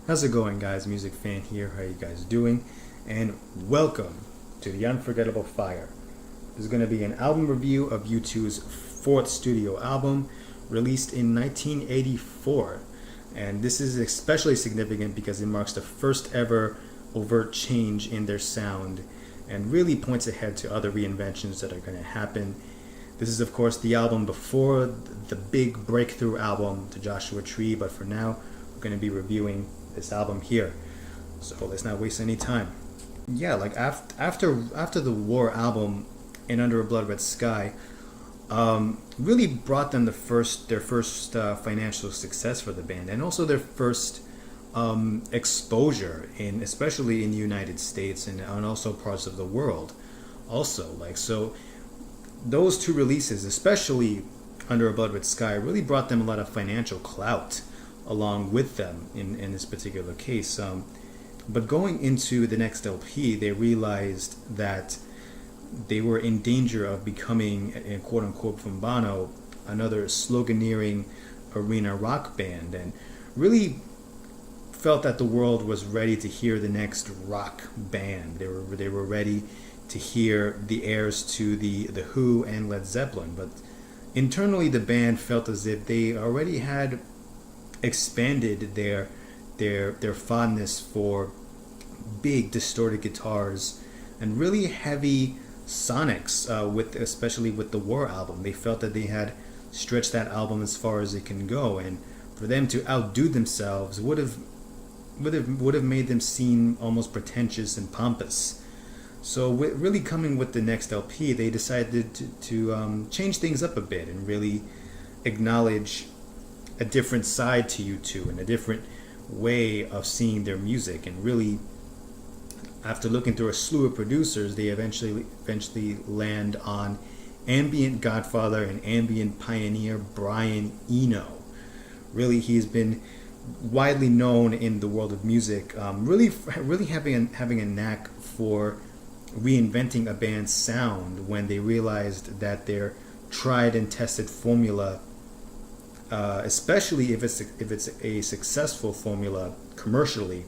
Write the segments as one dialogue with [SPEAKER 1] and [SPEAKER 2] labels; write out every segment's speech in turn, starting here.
[SPEAKER 1] How's it going, guys? Music fan here. How you guys doing? And welcome to the Unforgettable Fire. This is going to be an album review of U2's fourth studio album, released in 1984. And this is especially significant because it marks the first ever overt change in their sound and really points ahead to other reinventions that are going to happen. This is, of course, the album before the big breakthrough album, The Joshua Tree, but for now, we're going to be reviewing this album here. So let's not waste any time. Yeah, like after the War album and Under a Blood Red Sky, really brought them their first financial success for the band, and also their first exposure especially in the United States and also parts of the world. Also, those two releases, especially Under a Blood Red Sky, really brought them a lot of financial clout along with them in this particular case. But going into the next LP, they realized that they were in danger of becoming, in quote unquote, from Bono, another sloganeering arena rock band, and really felt that the world was ready to hear the next rock band. They were ready to hear the heirs to the Who and Led Zeppelin, but internally the band felt as if they already had expanded their fondness for big distorted guitars and really heavy sonics, especially with the War album. They felt that they had stretched that album as far as it can go, and for them to outdo themselves would have made them seem almost pretentious and pompous. So really coming with the next LP, they decided to change things up a bit and really acknowledge a different side to U2 and a different way of seeing their music. And really, after looking through a slew of producers, they eventually land on Ambient Godfather and Ambient Pioneer Brian Eno. Really, he's been widely known in the world of music, really having a knack for reinventing a band's sound when they realized that their tried and tested formula, especially if it's a successful formula commercially,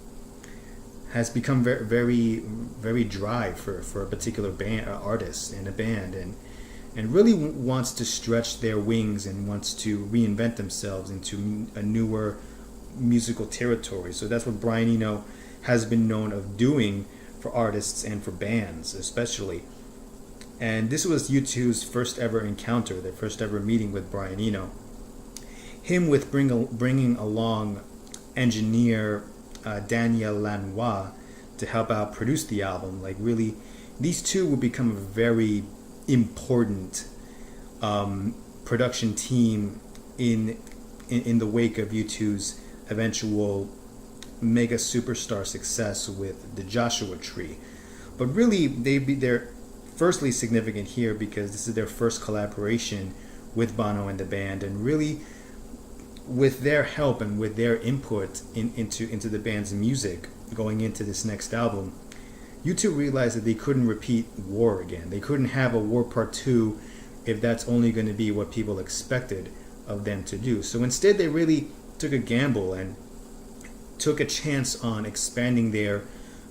[SPEAKER 1] has become very very very dry for a particular band, artist in a band, and really wants to stretch their wings and wants to reinvent themselves into a newer musical territory. So that's what Brian Eno has been known of doing for artists and for bands especially. And this was U2's first ever encounter, their first ever meeting with Brian Eno. Him with bringing along engineer Daniel Lanois to help out produce the album. Like, really, these two would become a very important production team in the wake of U2's eventual mega superstar success with the Joshua Tree. But really, they're firstly significant here because this is their first collaboration with Bono and the band, and really with their help and with their input into the band's music going into this next album, U2 realized that they couldn't repeat War again. They couldn't have a War Part 2 if that's only going to be what people expected of them to do. So instead, they really took a gamble and took a chance on expanding their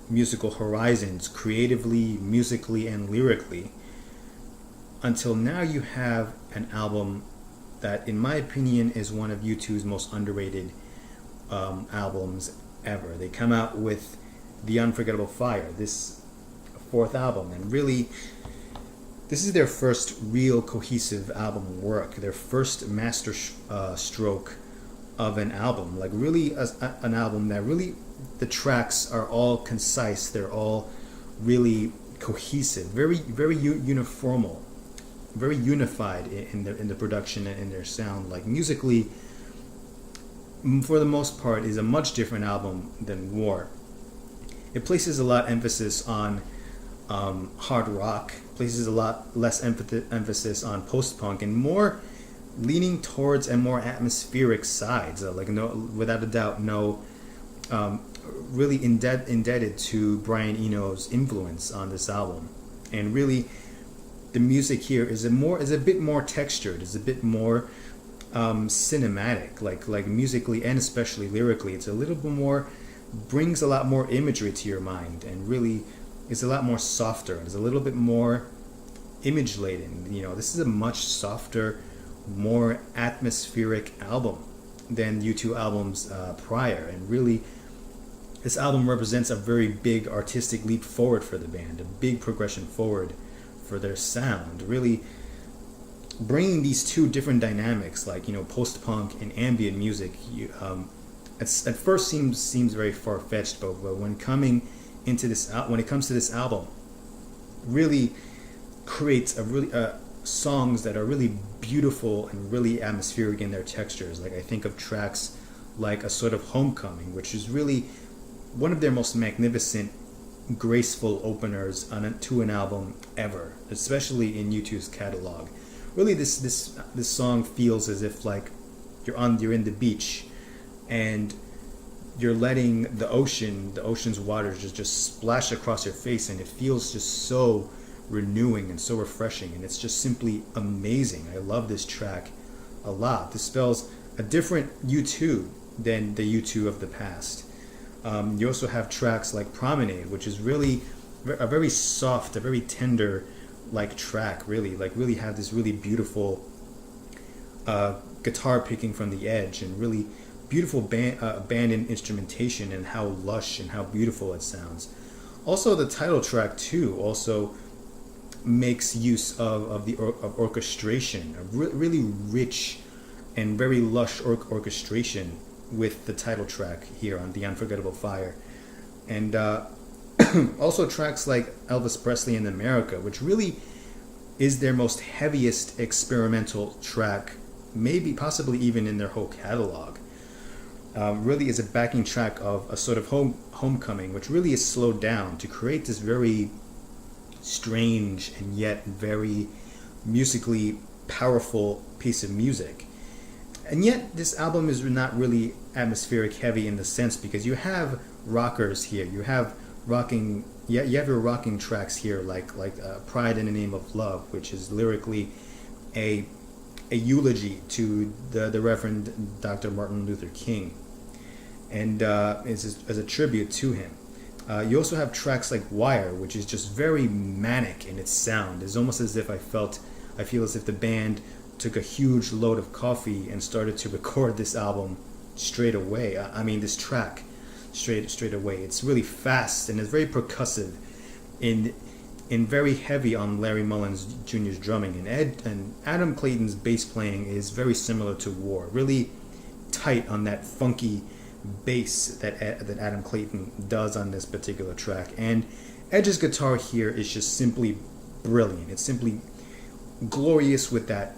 [SPEAKER 1] musical horizons creatively, musically, and lyrically, until now you have an album that, in my opinion, is one of U2's most underrated albums ever. They come out with The Unforgettable Fire, this fourth album, and really, this is their first real cohesive album work, their first master stroke of an album. Like, really an album that really, the tracks are all concise, they're all really cohesive, very very uniformal, very unified in the production and in their sound. Like, musically, for the most part, is a much different album than War. It places a lot of emphasis on hard rock, places a lot less emphasis on post-punk, and more leaning towards a more atmospheric sides. Without a doubt, really indebted to Brian Eno's influence on this album. And really, the music here is a bit more textured, is a bit more cinematic, like musically and especially lyrically. It's a little bit more brings a lot more imagery to your mind, and really is a lot more softer. It's a little bit more image laden. This is a much softer, more atmospheric album than U2 albums prior, and really this album represents a very big artistic leap forward for the band, a big progression forward for their sound, really bringing these two different dynamics, like post-punk and ambient music. At first seems very far-fetched, but when it comes to this album, really creates songs that are really beautiful and really atmospheric in their textures. Like I think of tracks like A Sort of Homecoming, which is really one of their most magnificent, graceful openers to an album ever, especially in U2's catalog. Really, this song feels as if like you're in the beach, and you're letting the ocean's waters just splash across your face, and it feels just so renewing and so refreshing, and it's just simply amazing. I love this track a lot. This spells a different U2 than the U2 of the past. You also have tracks like Promenade, which is really a very soft, a very tender like track, really have this really beautiful guitar picking from the edge, and really beautiful band and instrumentation, and how lush and how beautiful it sounds. Also, the title track too also makes use of orchestration, a really rich and very lush orchestration with the title track here on The Unforgettable Fire. And also tracks like Elvis Presley in America, which really is their most heaviest experimental track, maybe possibly even in their whole catalog. Really is a backing track of A Sort of Homecoming, which really is slowed down to create this very strange and yet very musically powerful piece of music. And yet this album is not really atmospheric heavy in the sense, because you have rockers here, you have your rocking tracks here, like Pride in the Name of Love, which is lyrically a eulogy to the Reverend Dr. Martin Luther King, and is as a tribute to him. You also have tracks like Wire, which is just very manic in its sound. It's almost as if I feel as if the band took a huge load of coffee and started to record this album straight away. This track straight away. It's really fast, and it's very percussive, in very heavy on Larry Mullins Jr.'s drumming, and Adam Clayton's bass playing is very similar to War. Really tight on that funky bass that Adam Clayton does on this particular track. And Edge's guitar here is just simply brilliant. It's simply glorious with that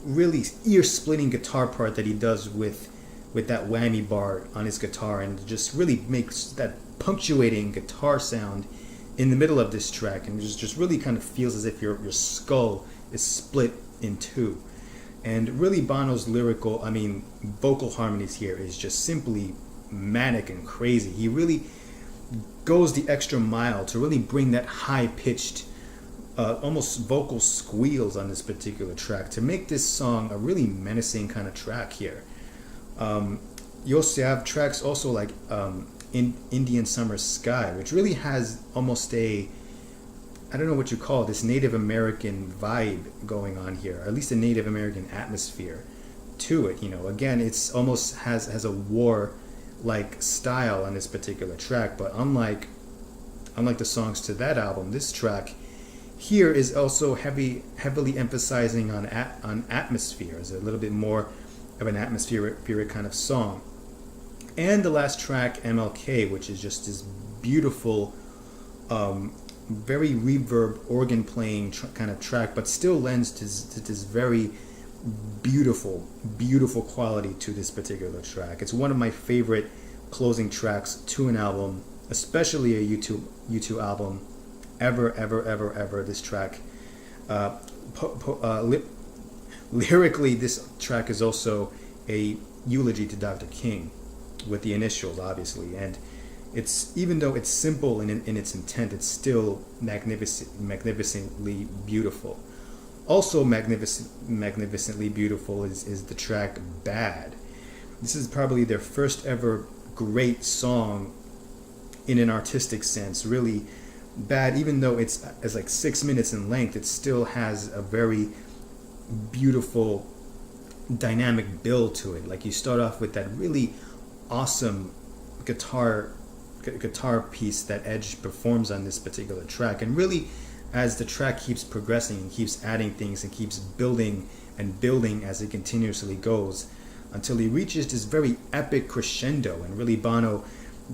[SPEAKER 1] really ear-splitting guitar part that he does with that whammy bar on his guitar, and just really makes that punctuating guitar sound in the middle of this track, and just really kind of feels as if your skull is split in two. And really Bono's vocal harmonies here is just simply manic and crazy. He really goes the extra mile to really bring that high-pitched, almost vocal squeals on this particular track to make this song a really menacing kind of track here. You also have tracks also like Indian Summer Sky, which really has almost I don't know what you call it, this Native American vibe going on here, or at least a Native American atmosphere to it. Again, it's almost has a war-like style on this particular track, but unlike the songs to that album, this track here is also heavily emphasizing on atmosphere. It's a little bit more of an atmospheric kind of song. And the last track, MLK, which is just this beautiful, very reverb organ playing kind of track, but still lends to this very beautiful quality to this particular track. It's one of my favorite closing tracks to an album, especially a U2 album, ever. This track, lyrically, this track is also a eulogy to Dr. King, with the initials, obviously, and it's, even though it's simple in its intent, it's still magnificently beautiful. Also magnificently beautiful is the track Bad. This is probably their first ever great song in an artistic sense. Really bad, even though it's like 6 minutes in length, it still has a very beautiful dynamic build to it. Like, you start off with that really awesome guitar piece that Edge performs on this particular track, and really as the track keeps progressing and keeps adding things and keeps building and building as it continuously goes, until he reaches this very epic crescendo, and really Bono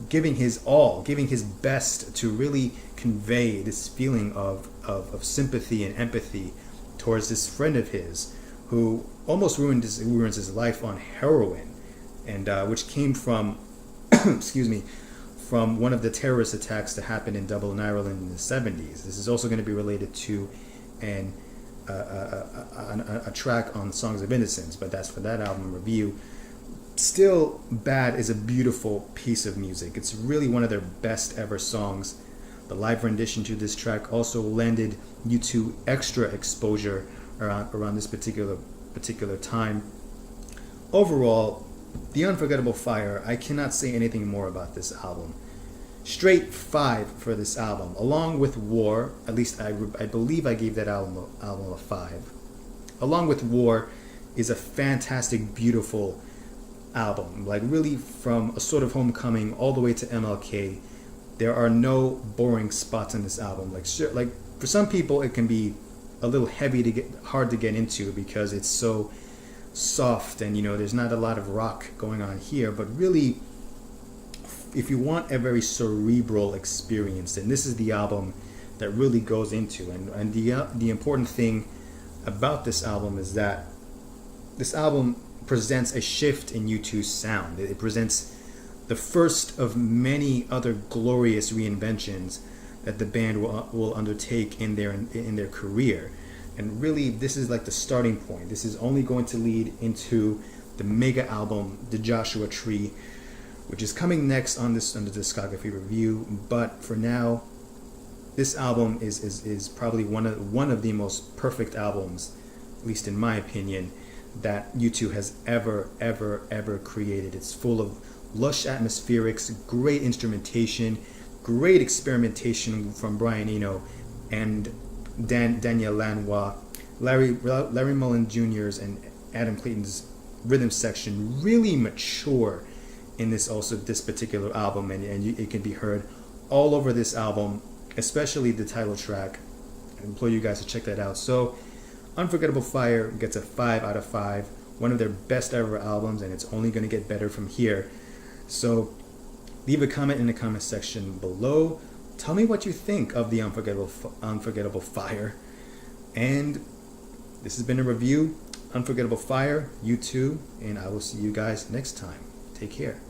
[SPEAKER 1] giving his all, giving his best to really convey this feeling of sympathy and empathy towards this friend of his who almost ruins his life on heroin, and which came from excuse me, from one of the terrorist attacks that happened in Dublin, Ireland in the 70s. This is also going to be related to a track on Songs of Innocence, but that's for that album review. Still, Bad is a beautiful piece of music. It's really one of their best ever songs. The live rendition to this track also landed U2 extra exposure around this particular time. Overall, The Unforgettable Fire, I cannot say anything more about this album. Straight 5 for this album, along with War. At least I believe I gave that album a 5. Along with War is a fantastic, beautiful album. Like, really, from A Sort of Homecoming all the way to MLK, there are no boring spots in this album. Like for some people, it can be a little hard to get into because it's so soft, and there's not a lot of rock going on here. But really, if you want a very cerebral experience, then this is the album that really goes into. And the important thing about this album is that this album presents a shift in U2's sound. It presents the first of many other glorious reinventions that the band will undertake in their career. And really, this is like the starting point. This is only going to lead into the mega album, The Joshua Tree, which is coming next on the discography review. But for now, this album is probably one of the most perfect albums, at least in my opinion, that U2 has ever created. It's full of lush atmospherics, great instrumentation, great experimentation from Brian Eno and Daniel Lanois, Larry Mullen Jr.'s and Adam Clayton's rhythm section really mature in this particular album, and it can be heard all over this album, especially the title track. I implore you guys to check that out. So Unforgettable Fire gets a 5 out of 5, one of their best ever albums, and it's only going to get better from here. So leave a comment in the comment section below. Tell me what you think of the Unforgettable Fire. And this has been a review, Unforgettable Fire, U2, and I will see you guys next time. Take care.